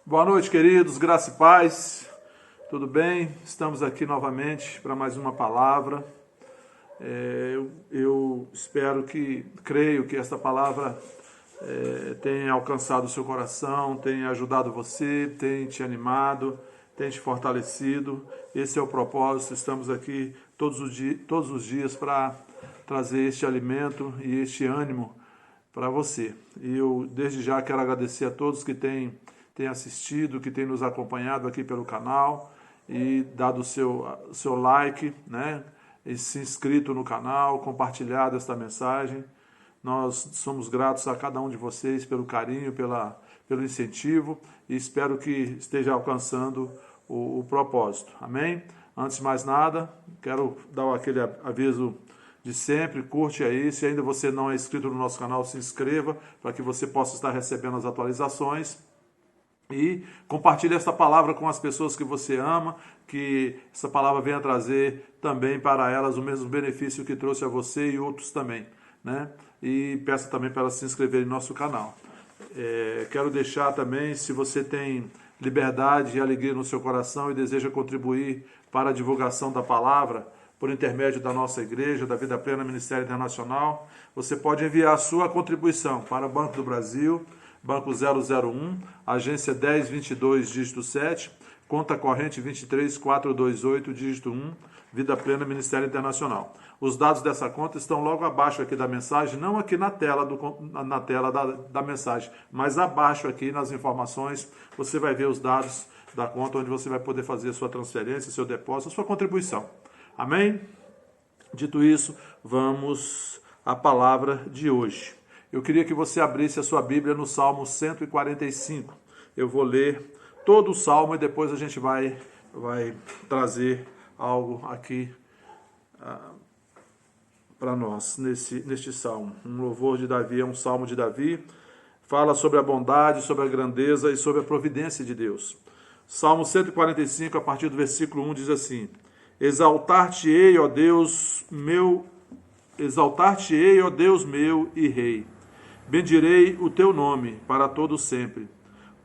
Boa noite, queridos, graça e paz, tudo bem? Estamos aqui novamente para mais uma palavra. Eu creio que esta palavra tenha alcançado o seu coração, tenha ajudado você, tenha te animado, tenha te fortalecido. Esse é o propósito, estamos aqui todos os dias para trazer este alimento e este ânimo para você. E eu desde já quero agradecer a todos que têm assistido, que têm nos acompanhado aqui pelo canal e dado o seu like, né? E se inscrito no canal, compartilhado esta mensagem. Nós somos gratos a cada um de vocês pelo carinho, pelo incentivo e espero que esteja alcançando o propósito. Amém? Antes de mais nada, quero dar aquele aviso de sempre, curte aí, se ainda você não é inscrito no nosso canal, se inscreva para que você possa estar recebendo as atualizações e compartilhe esta palavra com as pessoas que você ama, que essa palavra venha trazer também para elas o mesmo benefício que trouxe a você e outros também, né? E peço também para elas se inscreverem no nosso canal. Quero deixar também, se você tem liberdade e alegria no seu coração e deseja contribuir para a divulgação da palavra, por intermédio da nossa igreja, da Vida Plena Ministério Internacional, você pode enviar a sua contribuição para o Banco do Brasil, Banco 001, agência 1022, dígito 7, conta corrente 23428, dígito 1, Vida Plena Ministério Internacional. Os dados dessa conta estão logo abaixo aqui da mensagem, não aqui na tela, da mensagem, mas abaixo aqui nas informações, você vai ver os dados da conta onde você vai poder fazer a sua transferência, seu depósito, a sua contribuição. Amém? Dito isso, vamos à palavra de hoje. Eu queria que você abrisse a sua Bíblia no Salmo 145. Eu vou ler todo o Salmo e depois a gente vai trazer algo aqui para nós neste Salmo. Um louvor de Davi, é um Salmo de Davi. Fala sobre a bondade, sobre a grandeza e sobre a providência de Deus. Salmo 145, a partir do versículo 1, diz assim: Exaltar-te-ei, ó Deus meu e Rei. Bendirei o teu nome para todo sempre.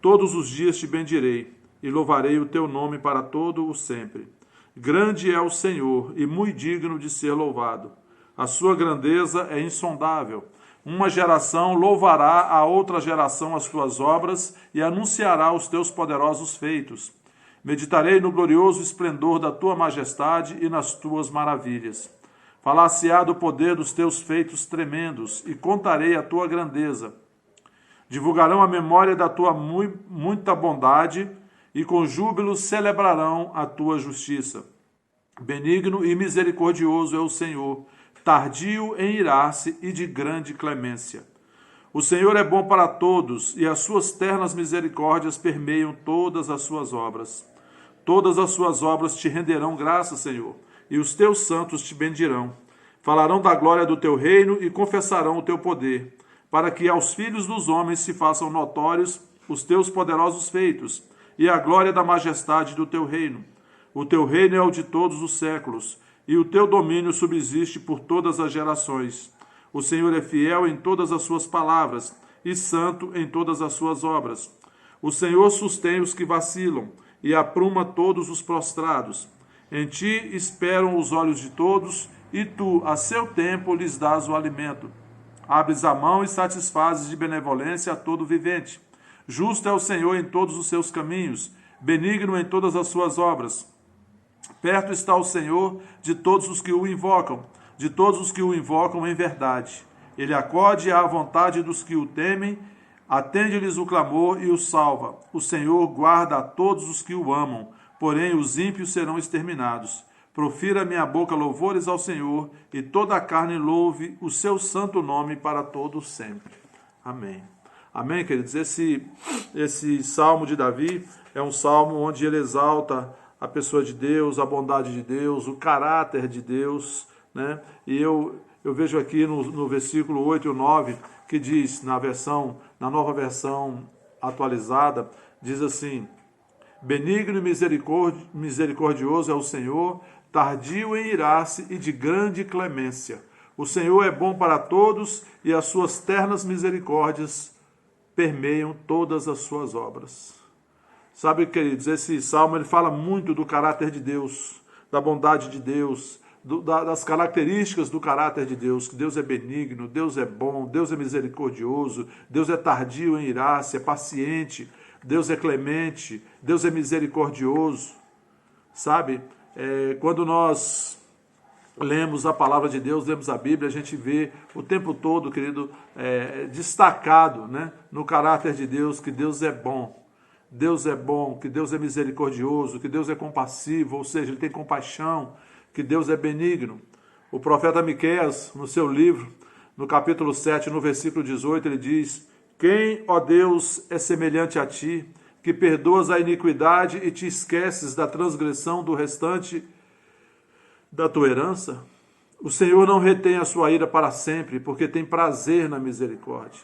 Todos os dias te bendirei e louvarei o teu nome para todo o sempre. Grande é o Senhor e muito digno de ser louvado. A sua grandeza é insondável. Uma geração louvará a outra geração as tuas obras e anunciará os teus poderosos feitos. Meditarei no glorioso esplendor da tua majestade e nas tuas maravilhas. Falar-se-á do poder dos teus feitos tremendos, e contarei a tua grandeza. Divulgarão a memória da tua muita bondade, e com júbilo celebrarão a tua justiça. Benigno e misericordioso é o Senhor, tardio em irar-se e de grande clemência. O Senhor é bom para todos, e as suas ternas misericórdias permeiam todas as suas obras. Todas as suas obras te renderão graças, Senhor, e os teus santos te bendirão. Falarão da glória do teu reino e confessarão o teu poder, para que aos filhos dos homens se façam notórios os teus poderosos feitos e a glória da majestade do teu reino. O teu reino é o de todos os séculos, e o teu domínio subsiste por todas as gerações. O Senhor é fiel em todas as suas palavras e santo em todas as suas obras. O Senhor sustém os que vacilam e apruma todos os prostrados. Em ti esperam os olhos de todos, e tu, a seu tempo, lhes dás o alimento. Abres a mão e satisfazes de benevolência a todo vivente. Justo é o Senhor em todos os seus caminhos, benigno em todas as suas obras. Perto está o Senhor de todos os que o invocam, em verdade. Ele acode à vontade dos que o temem, atende-lhes o clamor e os salva. O Senhor guarda a todos os que o amam, porém os ímpios serão exterminados. Profira minha boca louvores ao Senhor, e toda a carne louve o seu santo nome para todo sempre. Amém. Amém, queridos? Esse salmo de Davi é um salmo onde ele exalta a pessoa de Deus, a bondade de Deus, o caráter de Deus, né? E eu vejo aqui no versículo 8 e 9, que diz, na nova versão atualizada, diz assim: Benigno e misericordioso é o Senhor, tardio em irar-se e de grande clemência. O Senhor é bom para todos, e as suas ternas misericórdias permeiam todas as suas obras. Sabe, queridos, esse salmo ele fala muito do caráter de Deus, da bondade de Deus, das características do caráter de Deus, que Deus é benigno, Deus é bom, Deus é misericordioso, Deus é tardio em irar-se, é paciente, Deus é clemente, Deus é misericordioso. Sabe, quando nós lemos a palavra de Deus, lemos a Bíblia, a gente vê o tempo todo, querido, destacado, né, no caráter de Deus, que Deus é bom, que Deus é misericordioso, que Deus é compassivo, ou seja, Ele tem compaixão, que Deus é benigno. O profeta Miqueias, no seu livro, no capítulo 7, no versículo 18, ele diz: quem, ó Deus, é semelhante a ti, que perdoas a iniquidade e te esqueces da transgressão do restante da tua herança? O Senhor não retém a sua ira para sempre, porque tem prazer na misericórdia.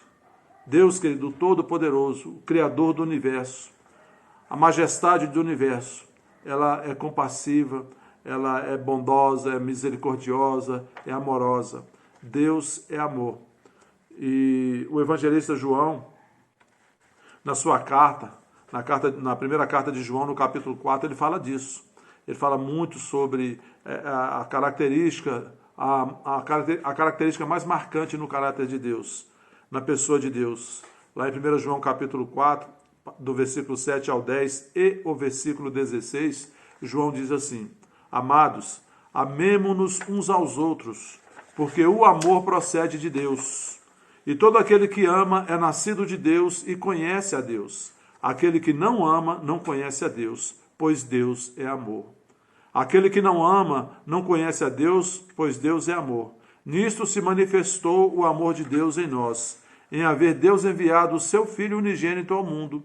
Deus, querido, Todo-Poderoso, o Criador do universo, a majestade do universo, ela é compassiva, ela é bondosa, é misericordiosa, é amorosa. Deus é amor. E o evangelista João, na sua carta, na primeira carta de João, no capítulo 4, ele fala disso. Ele fala muito sobre a característica, a característica mais marcante no caráter de Deus, na pessoa de Deus. Lá em 1 João capítulo 4, do versículo 7 ao 10 e o versículo 16, João diz assim: amados, amemo-nos uns aos outros, porque o amor procede de Deus. E todo aquele que ama é nascido de Deus e conhece a Deus. Aquele que não ama não conhece a Deus, pois Deus é amor. Aquele que não ama não conhece a Deus, pois Deus é amor. Nisto se manifestou o amor de Deus em nós, em haver Deus enviado o seu Filho unigênito ao mundo,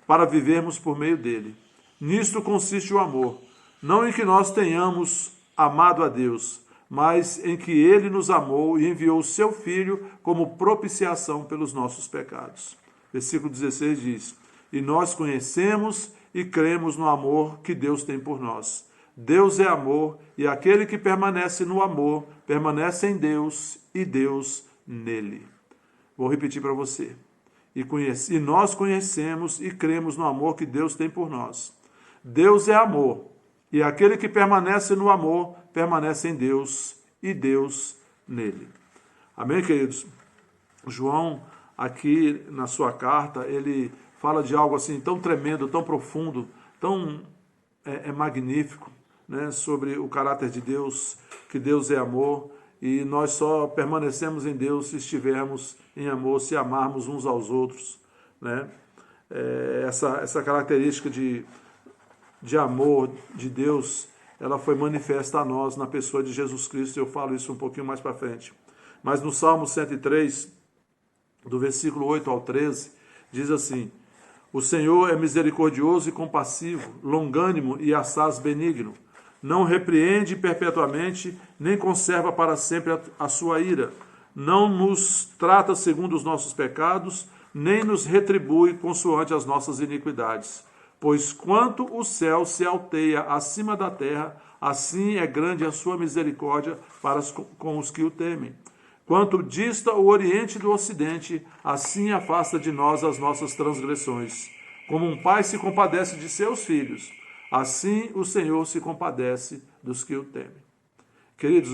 para vivermos por meio dele. Nisto consiste o amor, não em que nós tenhamos amado a Deus, mas em que ele nos amou e enviou o seu Filho como propiciação pelos nossos pecados. Versículo 16 diz: e nós conhecemos e cremos no amor que Deus tem por nós. Deus é amor, e aquele que permanece no amor, permanece em Deus e Deus nele. Vou repetir para você. E nós conhecemos e cremos no amor que Deus tem por nós. Deus é amor, e aquele que permanece no amor, permanece em Deus e Deus nele. Amém, queridos? João, aqui na sua carta, ele fala de algo assim tão tremendo, tão profundo, tão magnífico, né, sobre o caráter de Deus, que Deus é amor, e nós só permanecemos em Deus se estivermos em amor, se amarmos uns aos outros, né? Essa característica de amor de Deus, ela foi manifesta a nós na pessoa de Jesus Cristo. Eu falo isso um pouquinho mais para frente. Mas no Salmo 103, do versículo 8 ao 13, diz assim: o Senhor é misericordioso e compassivo, longânimo e assaz benigno. Não repreende perpetuamente, nem conserva para sempre a sua ira. Não nos trata segundo os nossos pecados, nem nos retribui consoante as nossas iniquidades. Pois quanto o céu se alteia acima da terra, assim é grande a sua misericórdia para com os que o temem. Quanto dista o oriente do ocidente, assim afasta de nós as nossas transgressões. Como um pai se compadece de seus filhos, assim o Senhor se compadece dos que o temem. Queridos,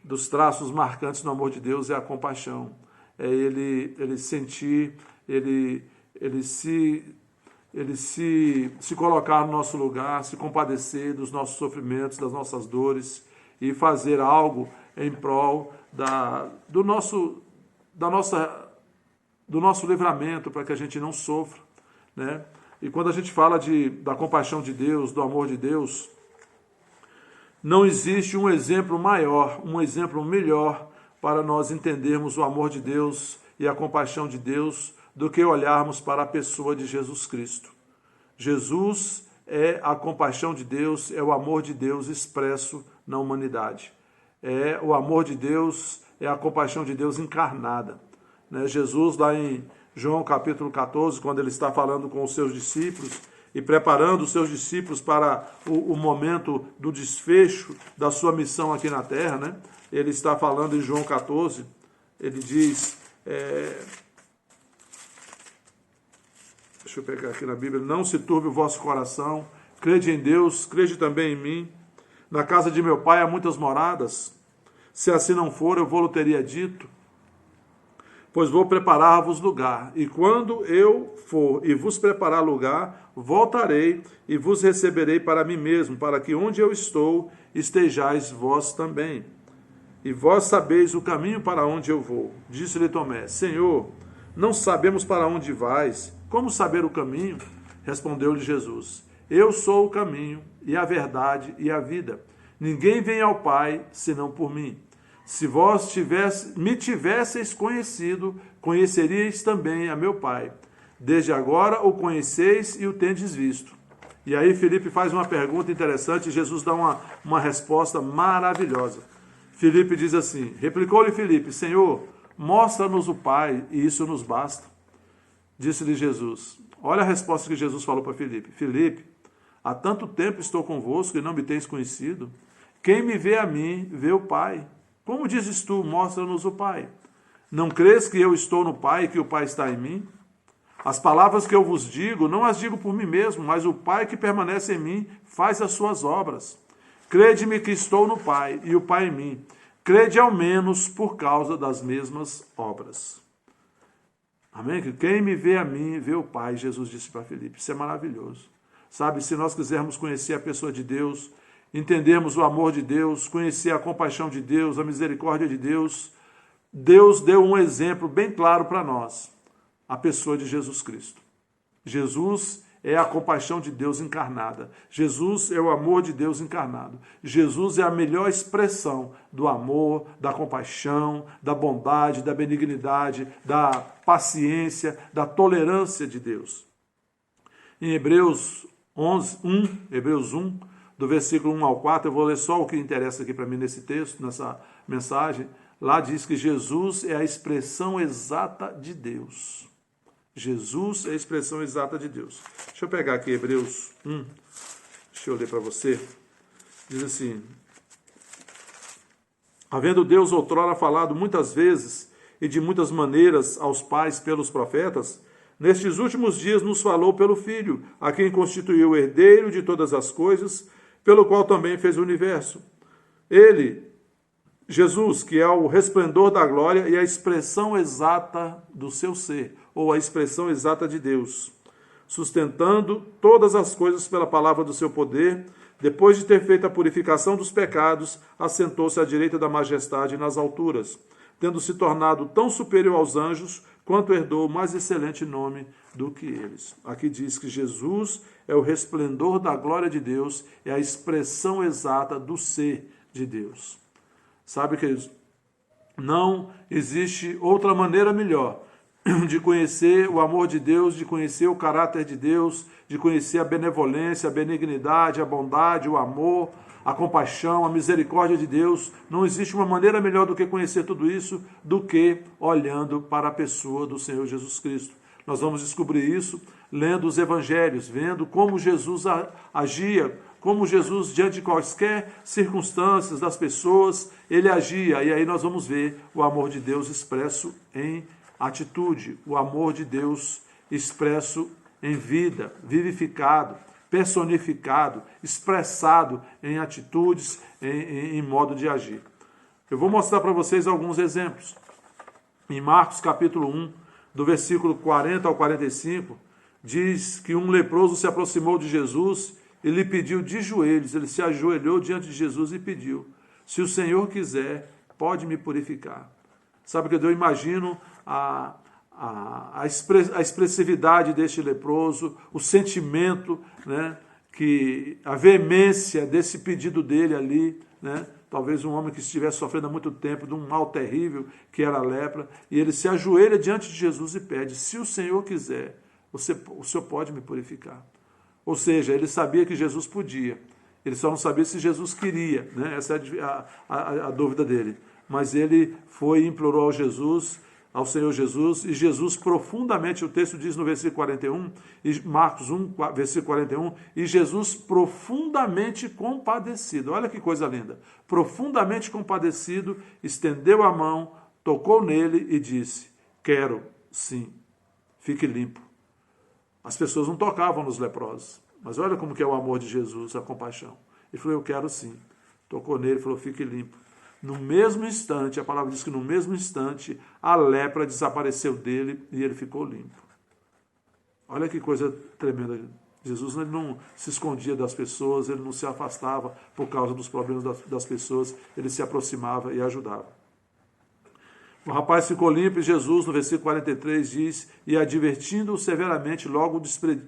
dos traços marcantes no amor de Deus é a compaixão. É ele sentir, ele se colocar no nosso lugar, se compadecer dos nossos sofrimentos, das nossas dores e fazer algo em prol do nosso livramento, para que a gente não sofra, né? E quando a gente fala da compaixão de Deus, do amor de Deus, não existe um exemplo maior, um exemplo melhor para nós entendermos o amor de Deus e a compaixão de Deus do que olharmos para a pessoa de Jesus Cristo. Jesus é a compaixão de Deus, é o amor de Deus expresso na humanidade. É o amor de Deus, é a compaixão de Deus encarnada. Né? Jesus, lá em João capítulo 14, quando ele está falando com os seus discípulos e preparando os seus discípulos para o momento do desfecho da sua missão aqui na terra, né? Ele está falando em João 14, ele diz... deixa Deixa eu pegar aqui na Bíblia. Não se turbe o vosso coração. Crede em Deus, crede também em mim. Na casa de meu pai há muitas moradas. Se assim não for, eu vou-lo teria dito. Pois vou preparar-vos lugar. E quando eu for e vos preparar lugar, voltarei e vos receberei para mim mesmo, para que onde eu estou, estejais vós também. E vós sabeis o caminho para onde eu vou. Disse-lhe Tomé: Senhor, não sabemos para onde vais. Como saber o caminho? Respondeu-lhe Jesus: Eu sou o caminho, e a verdade, e a vida. Ninguém vem ao Pai, senão por mim. Se vós me tivesseis conhecido, conheceríeis também a meu Pai. Desde agora o conheceis e o tendes visto. E aí Filipe faz uma pergunta interessante e Jesus dá uma resposta maravilhosa. Filipe diz assim, replicou-lhe Filipe: Senhor, mostra-nos o Pai, e isso nos basta. Disse-lhe Jesus, olha a resposta que Jesus falou para Filipe: Filipe, há tanto tempo estou convosco e não me tens conhecido. Quem me vê a mim, vê o Pai. Como dizes tu, mostra-nos o Pai? Não crês que eu estou no Pai e que o Pai está em mim? As palavras que eu vos digo, não as digo por mim mesmo, mas o Pai que permanece em mim faz as suas obras. Crede-me que estou no Pai e o Pai em mim. Crede ao menos por causa das mesmas obras. Amém? Quem me vê a mim, vê o Pai, Jesus disse para Filipe. Isso é maravilhoso. Sabe, se nós quisermos conhecer a pessoa de Deus, entendermos o amor de Deus, conhecer a compaixão de Deus, a misericórdia de Deus, Deus deu um exemplo bem claro para nós, a pessoa de Jesus Cristo. Jesus é a compaixão de Deus encarnada. Jesus é o amor de Deus encarnado. Jesus é a melhor expressão do amor, da compaixão, da bondade, da benignidade, da paciência, da tolerância de Deus. Em Hebreus 1, do versículo 1 ao 4, eu vou ler só o que interessa aqui para mim nesse texto, nessa mensagem. Lá diz que Jesus é a expressão exata de Deus. Jesus é a expressão exata de Deus. Deixa eu pegar aqui Hebreus 1, deixa eu ler para você. Diz assim: havendo Deus outrora falado muitas vezes e de muitas maneiras aos pais pelos profetas, nestes últimos dias nos falou pelo Filho, a quem constituiu o herdeiro de todas as coisas, pelo qual também fez o universo. Ele, Jesus, que é o resplendor da glória e a expressão exata do seu ser, ou a expressão exata de Deus, sustentando todas as coisas pela palavra do seu poder, depois de ter feito a purificação dos pecados, assentou-se à direita da majestade nas alturas, tendo se tornado tão superior aos anjos, quanto herdou mais excelente nome do que eles. Aqui diz que Jesus é o resplendor da glória de Deus, é a expressão exata do ser de Deus. Sabe, queridos, não existe outra maneira melhor de conhecer o amor de Deus, de conhecer o caráter de Deus, de conhecer a benevolência, a benignidade, a bondade, o amor, a compaixão, a misericórdia de Deus. Não existe uma maneira melhor do que conhecer tudo isso do que olhando para a pessoa do Senhor Jesus Cristo. Nós vamos descobrir isso lendo os evangelhos, vendo como Jesus agia, como Jesus, diante de quaisquer circunstâncias das pessoas, ele agia. E aí nós vamos ver o amor de Deus expresso em atitude, o amor de Deus expresso em vida, vivificado, personificado, expressado em atitudes, em modo de agir. Eu vou mostrar para vocês alguns exemplos. Em Marcos capítulo 1, do versículo 40 ao 45, diz que um leproso se aproximou de Jesus e lhe pediu de joelhos, ele se ajoelhou diante de Jesus e pediu: se o Senhor quiser, pode me purificar. Sabe que eu imagino a expressividade deste leproso, o sentimento, né, a veemência desse pedido dele ali, né? Talvez um homem que estivesse sofrendo há muito tempo de um mal terrível, que era a lepra, e ele se ajoelha diante de Jesus e pede: se o Senhor quiser, o Senhor pode me purificar. Ou seja, ele sabia que Jesus podia, ele só não sabia se Jesus queria, né? Essa é a dúvida dele. Mas ele foi e implorou ao Senhor Jesus, e Jesus profundamente, o texto diz no versículo 41, Marcos 1, versículo 41, e Jesus profundamente compadecido, olha que coisa linda, profundamente compadecido, estendeu a mão, tocou nele e disse: quero, sim, fique limpo. As pessoas não tocavam nos leprosos. Mas olha como que é o amor de Jesus, a compaixão. Ele falou, eu quero sim. Tocou nele, falou, fique limpo. No mesmo instante, a palavra diz que no mesmo instante, a lepra desapareceu dele e ele ficou limpo. Olha que coisa tremenda. Jesus ele não se escondia das pessoas, ele não se afastava por causa dos problemas das pessoas, ele se aproximava e ajudava. O rapaz ficou limpo e Jesus, no versículo 43, diz, e advertindo-o severamente, logo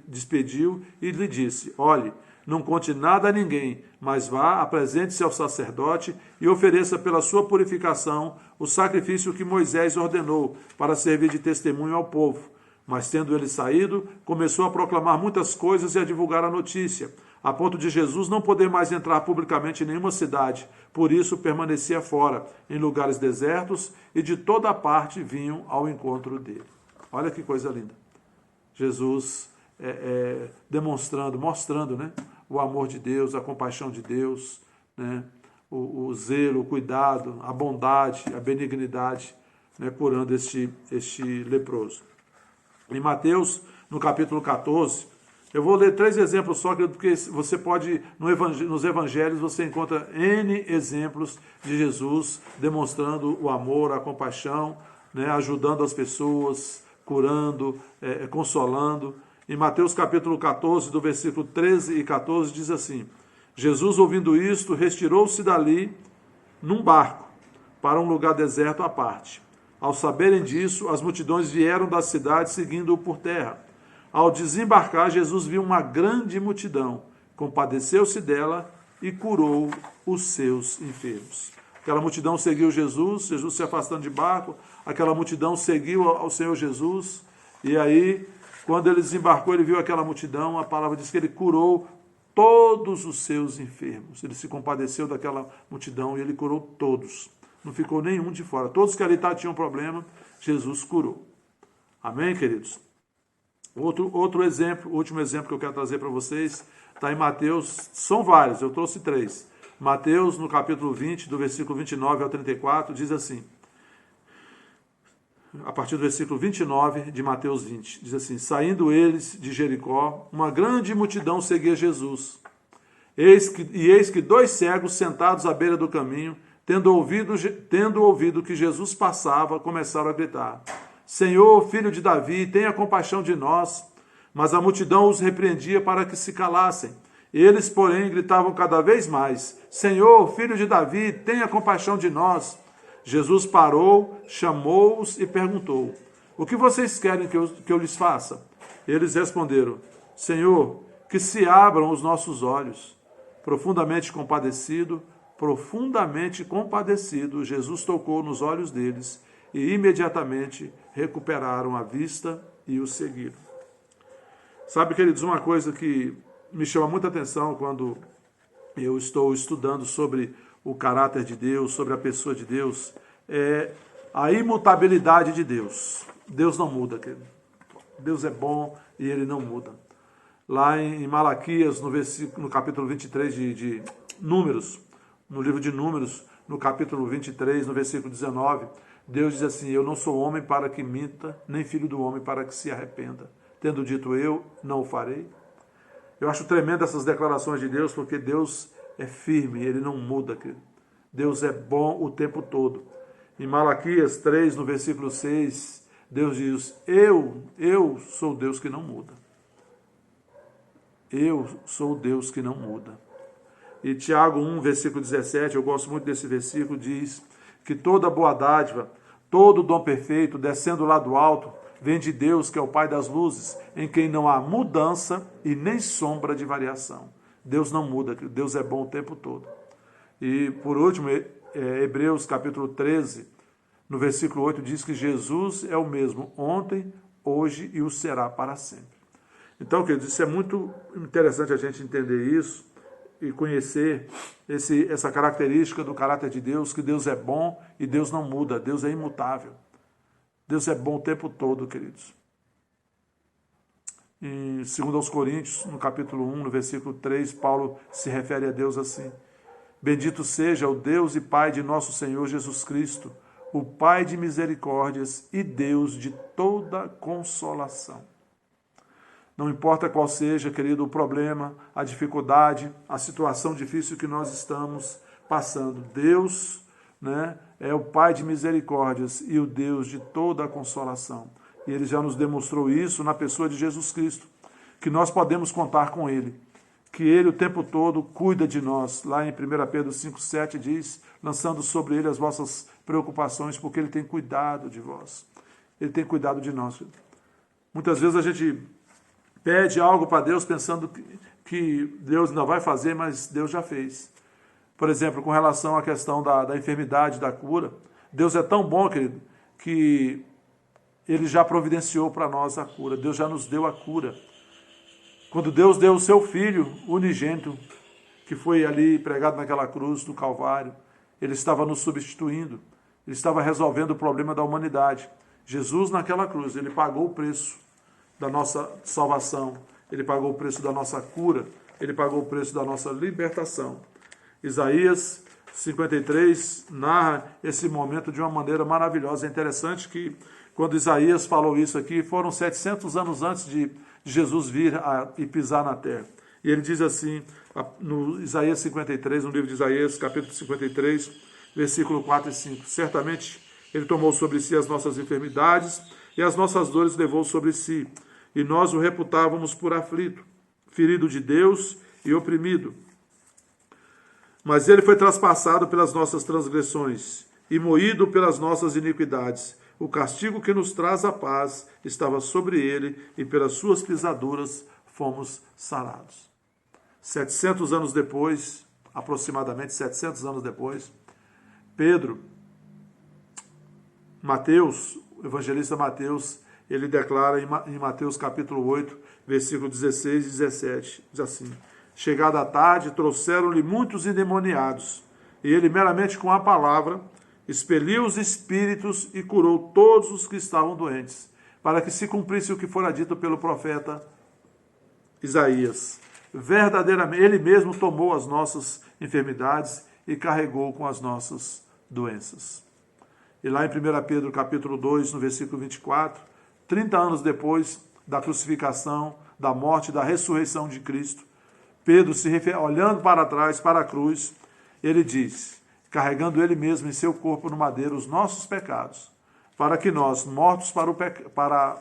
despediu e lhe disse, olhe, não conte nada a ninguém, mas vá, apresente-se ao sacerdote e ofereça pela sua purificação o sacrifício que Moisés ordenou para servir de testemunho ao povo. Mas tendo ele saído, começou a proclamar muitas coisas e a divulgar a notícia, a ponto de Jesus não poder mais entrar publicamente em nenhuma cidade. Por isso permanecia fora, em lugares desertos, e de toda parte vinham ao encontro dele. Olha que coisa linda. Jesus mostrando, né, o amor de Deus, a compaixão de Deus, né, o zelo, o cuidado, a bondade, a benignidade, né, curando este leproso. Em Mateus, no capítulo 14, eu vou ler 3 exemplos só, porque você pode, nos evangelhos, você encontra N exemplos de Jesus demonstrando o amor, a compaixão, né, ajudando as pessoas, curando, consolando. Em Mateus capítulo 14, do versículo 13 e 14, diz assim, Jesus, ouvindo isto, retirou-se dali num barco, para um lugar deserto à parte. Ao saberem disso, as multidões vieram da cidade seguindo-o por terra. Ao desembarcar, Jesus viu uma grande multidão, compadeceu-se dela e curou os seus enfermos. Aquela multidão seguiu Jesus se afastando de barco, aquela multidão seguiu ao Senhor Jesus, e aí, quando ele desembarcou, ele viu aquela multidão, a palavra diz que ele curou todos os seus enfermos. Ele se compadeceu daquela multidão e ele curou todos. Não ficou nenhum de fora. Todos que ali tinham problema, Jesus curou. Amém, queridos? Outro exemplo, o último exemplo que eu quero trazer para vocês, está em Mateus, são vários, eu trouxe 3. Mateus, no capítulo 20, do versículo 29 ao 34, diz assim, a partir do versículo 29 de Mateus 20, diz assim, saindo eles de Jericó, uma grande multidão seguia Jesus. Eis que 2 cegos sentados à beira do caminho, tendo ouvido que Jesus passava, começaram a gritar, Senhor, filho de Davi, tenha compaixão de nós. Mas a multidão os repreendia para que se calassem. Eles, porém, gritavam cada vez mais, Senhor, filho de Davi, tenha compaixão de nós. Jesus parou, chamou-os e perguntou, o que vocês querem que eu lhes faça? Eles responderam, Senhor, que se abram os nossos olhos. Profundamente compadecido, Jesus tocou nos olhos deles e imediatamente recuperaram a vista e o seguiram. Sabe, queridos, uma coisa que me chama muita atenção quando eu estou estudando sobre o caráter de Deus, sobre a pessoa de Deus, é a imutabilidade de Deus. Deus não muda, querido. Deus é bom e ele não muda. Lá em Malaquias, no capítulo 23 de Números, no livro de Números, no capítulo 23, no versículo 19, Deus diz assim, eu não sou homem para que minta, nem filho do homem para que se arrependa. Tendo dito eu, não o farei. Eu acho tremendo essas declarações de Deus, porque Deus é firme, ele não muda, querido. Deus é bom o tempo todo. Em Malaquias 3, no versículo 6, Deus diz, eu sou Deus que não muda. Eu sou Deus que não muda. E Tiago 1, versículo 17, eu gosto muito desse versículo, diz que toda boa dádiva, todo dom perfeito, descendo lá do alto, vem de Deus, que é o Pai das luzes, em quem não há mudança e nem sombra de variação. Deus não muda, Deus é bom o tempo todo. E, por último, Hebreus capítulo 13, no versículo 8, diz que Jesus é o mesmo ontem, hoje e o será para sempre. Então, queridos, isso é muito interessante a gente entender isso e conhecer essa característica do caráter de Deus, que Deus é bom e Deus não muda, Deus é imutável. Deus é bom o tempo todo, queridos. Em 2 Coríntios, no capítulo 1, no versículo 3, Paulo se refere a Deus assim, bendito seja o Deus e Pai de nosso Senhor Jesus Cristo, o Pai de misericórdias e Deus de toda consolação. Não importa qual seja, querido, o problema, a dificuldade, a situação difícil que nós estamos passando. Deus, né, é o Pai de misericórdias e o Deus de toda a consolação. E Ele já nos demonstrou isso na pessoa de Jesus Cristo, que nós podemos contar com Ele, que Ele o tempo todo cuida de nós. Lá em 1 Pedro 5,7 diz, lançando sobre Ele as vossas preocupações, porque Ele tem cuidado de vós. Ele tem cuidado de nós. Muitas vezes a gente pede algo para Deus pensando que Deus não vai fazer, mas Deus já fez. Por exemplo, com relação à questão da enfermidade, da cura, Deus é tão bom, querido, que Ele já providenciou para nós a cura. Deus já nos deu a cura. Quando Deus deu o seu Filho unigênito, que foi ali pregado naquela cruz do Calvário, Ele estava nos substituindo, Ele estava resolvendo o problema da humanidade. Jesus naquela cruz, Ele pagou o preço da nossa salvação, Ele pagou o preço da nossa cura, Ele pagou o preço da nossa libertação. Isaías 53 narra esse momento de uma maneira maravilhosa. É interessante que quando Isaías falou isso aqui, foram 700 anos antes de Jesus vir e pisar na terra. E ele diz assim, no Isaías 53, no livro de Isaías, capítulo 53, versículo 4 e 5. Certamente Ele tomou sobre si as nossas enfermidades e as nossas dores levou sobre si. E nós o reputávamos por aflito, ferido de Deus e oprimido. Mas Ele foi traspassado pelas nossas transgressões e moído pelas nossas iniquidades. O castigo que nos traz a paz estava sobre Ele e pelas suas pisaduras fomos sarados. 700 anos depois, aproximadamente 700 anos depois, o evangelista Mateus, ele declara em Mateus capítulo 8, versículo 16 e 17, diz assim, chegada a tarde, trouxeram-lhe muitos endemoniados, e ele meramente com a palavra expeliu os espíritos e curou todos os que estavam doentes, para que se cumprisse o que fora dito pelo profeta Isaías. Verdadeiramente, Ele mesmo tomou as nossas enfermidades e carregou com as nossas doenças. E lá em 1 Pedro capítulo 2, no versículo 24, 30 anos depois da crucificação, da morte e da ressurreição de Cristo, Pedro, olhando para trás, para a cruz, ele diz, carregando ele mesmo em seu corpo no madeiro os nossos pecados, para que nós, mortos para o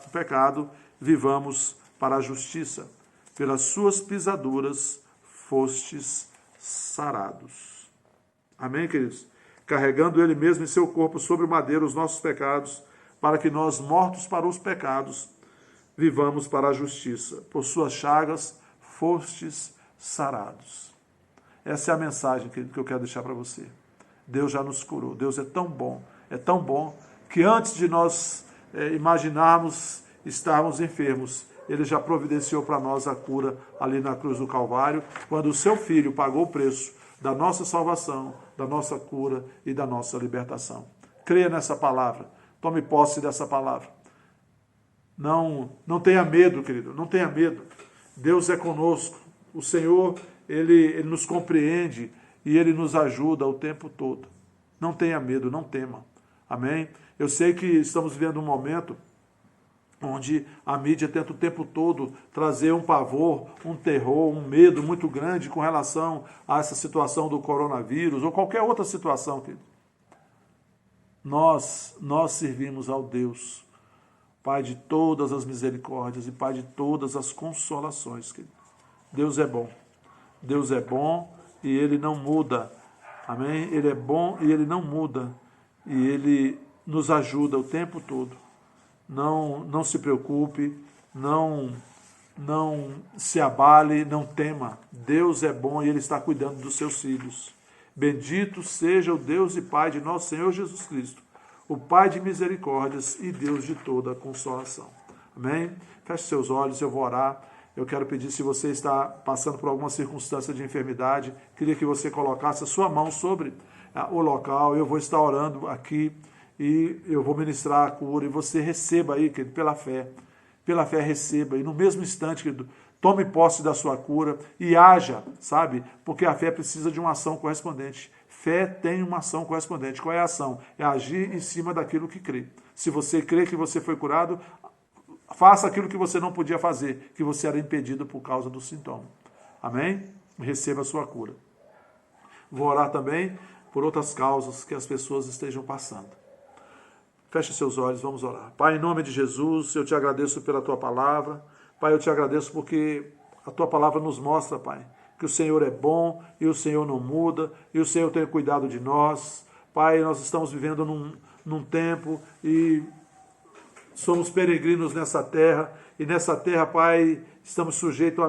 pecado, vivamos para a justiça. Pelas suas pisaduras fostes sarados. Amém, queridos? Carregando ele mesmo em seu corpo sobre o madeiro os nossos pecados, para que nós, mortos para os pecados, vivamos para a justiça. Por suas chagas fostes sarados. Essa é a mensagem que eu quero deixar para você. Deus já nos curou. Deus é tão bom, que antes de nós imaginarmos estarmos enfermos, Ele já providenciou para nós a cura ali na cruz do Calvário, quando o seu Filho pagou o preço da nossa salvação, da nossa cura e da nossa libertação. Creia nessa palavra. Tome posse dessa palavra. Não tenha medo, querido. Não tenha medo. Deus é conosco. O Senhor, Ele nos compreende e Ele nos ajuda o tempo todo. Não tenha medo, não tema. Amém? Eu sei que estamos vivendo um momento onde a mídia tenta o tempo todo trazer um pavor, um terror, um medo muito grande com relação a essa situação do coronavírus ou qualquer outra situação. Querido. Nós servimos ao Deus, Pai de todas as misericórdias e Pai de todas as consolações. Querido. Deus é bom. Deus é bom e Ele não muda. Amém? Ele é bom e Ele não muda. E Ele nos ajuda o tempo todo. Não se preocupe, não se abale, não tema. Deus é bom e Ele está cuidando dos seus filhos. Bendito seja o Deus e Pai de nosso Senhor Jesus Cristo, o Pai de misericórdias e Deus de toda consolação. Amém? Feche seus olhos, eu vou orar. Eu quero pedir, se você está passando por alguma circunstância de enfermidade, queria que você colocasse a sua mão sobre o local. Eu vou estar orando aqui e eu vou ministrar a cura e você receba aí, querido, pela fé. Pela fé receba. E no mesmo instante, querido, tome posse da sua cura e haja, sabe? Porque a fé precisa de uma ação correspondente. Fé tem uma ação correspondente. Qual é a ação? É agir em cima daquilo que crê. Se você crê que você foi curado, Faça aquilo que você não podia fazer, que você era impedido por causa do sintoma. Amém? Receba a sua cura. Vou orar também por outras causas que as pessoas estejam passando. Feche seus olhos, vamos orar. Pai, em nome de Jesus, eu te agradeço pela tua palavra. Pai, eu te agradeço porque a tua palavra nos mostra, Pai, que o Senhor é bom e o Senhor não muda e o Senhor tem cuidado de nós. Pai, nós estamos vivendo num tempo e somos peregrinos nessa terra e nessa terra, Pai, estamos sujeitos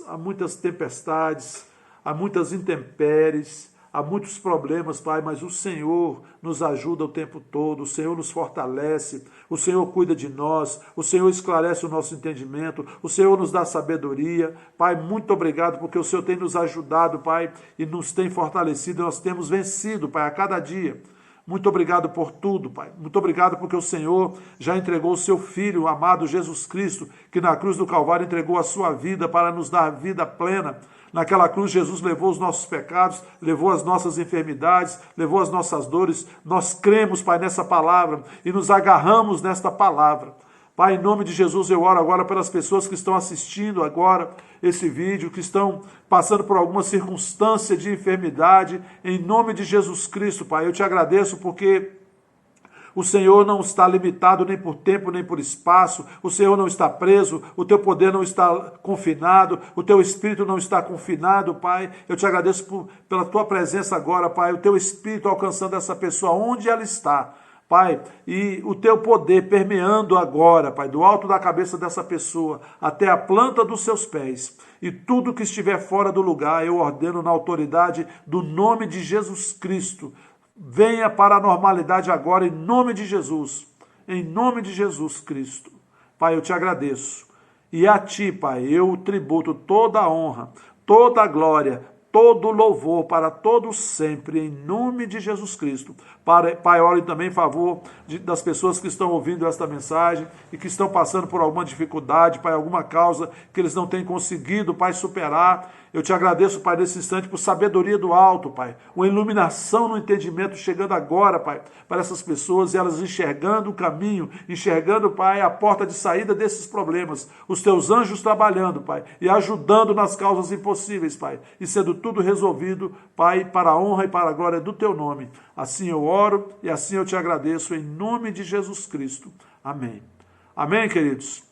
a muitas tempestades, a muitas intempéries, há muitos problemas, Pai, mas o Senhor nos ajuda o tempo todo, o Senhor nos fortalece, o Senhor cuida de nós, o Senhor esclarece o nosso entendimento, o Senhor nos dá sabedoria. Pai, muito obrigado porque o Senhor tem nos ajudado, Pai, e nos tem fortalecido, nós temos vencido, Pai, a cada dia. Muito obrigado por tudo, Pai. Muito obrigado porque o Senhor já entregou o seu Filho, o amado Jesus Cristo, que na cruz do Calvário entregou a sua vida para nos dar vida plena. Naquela cruz, Jesus levou os nossos pecados, levou as nossas enfermidades, levou as nossas dores. Nós cremos, Pai, nessa palavra e nos agarramos nesta palavra. Pai, em nome de Jesus, eu oro agora pelas pessoas que estão assistindo agora esse vídeo, que estão passando por alguma circunstância de enfermidade. Em nome de Jesus Cristo, Pai, eu te agradeço porque o Senhor não está limitado nem por tempo, nem por espaço. O Senhor não está preso, o teu poder não está confinado, o teu espírito não está confinado, Pai. Eu te agradeço pela tua presença agora, Pai, o teu espírito alcançando essa pessoa onde ela está. Pai, e o teu poder permeando agora, Pai, do alto da cabeça dessa pessoa até a planta dos seus pés. E tudo que estiver fora do lugar, eu ordeno na autoridade do nome de Jesus Cristo. Venha para a normalidade agora, em nome de Jesus. Em nome de Jesus Cristo. Pai, eu te agradeço. E a ti, Pai, eu tributo toda a honra, toda a glória, todo louvor para todos sempre, em nome de Jesus Cristo. Pai, ore também em favor das pessoas que estão ouvindo esta mensagem e que estão passando por alguma dificuldade, Pai, alguma causa que eles não têm conseguido, Pai, superar. Eu te agradeço, Pai, nesse instante por sabedoria do alto, Pai, uma iluminação no entendimento chegando agora, Pai, para essas pessoas e elas enxergando o caminho, enxergando, Pai, a porta de saída desses problemas, os teus anjos trabalhando, Pai, e ajudando nas causas impossíveis, Pai, e sendo tudo resolvido, Pai, para a honra e para a glória do teu nome. Assim eu oro e assim eu te agradeço, em nome de Jesus Cristo. Amém. Amém, queridos?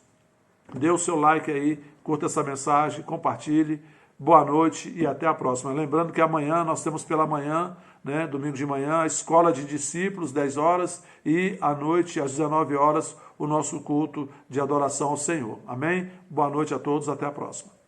Dê o seu like aí, curta essa mensagem, compartilhe. Boa noite e até a próxima. Lembrando que amanhã nós temos pela manhã, né, domingo de manhã, a escola de discípulos, 10 horas, e à noite, às 19 horas, o nosso culto de adoração ao Senhor. Amém? Boa noite a todos, até a próxima.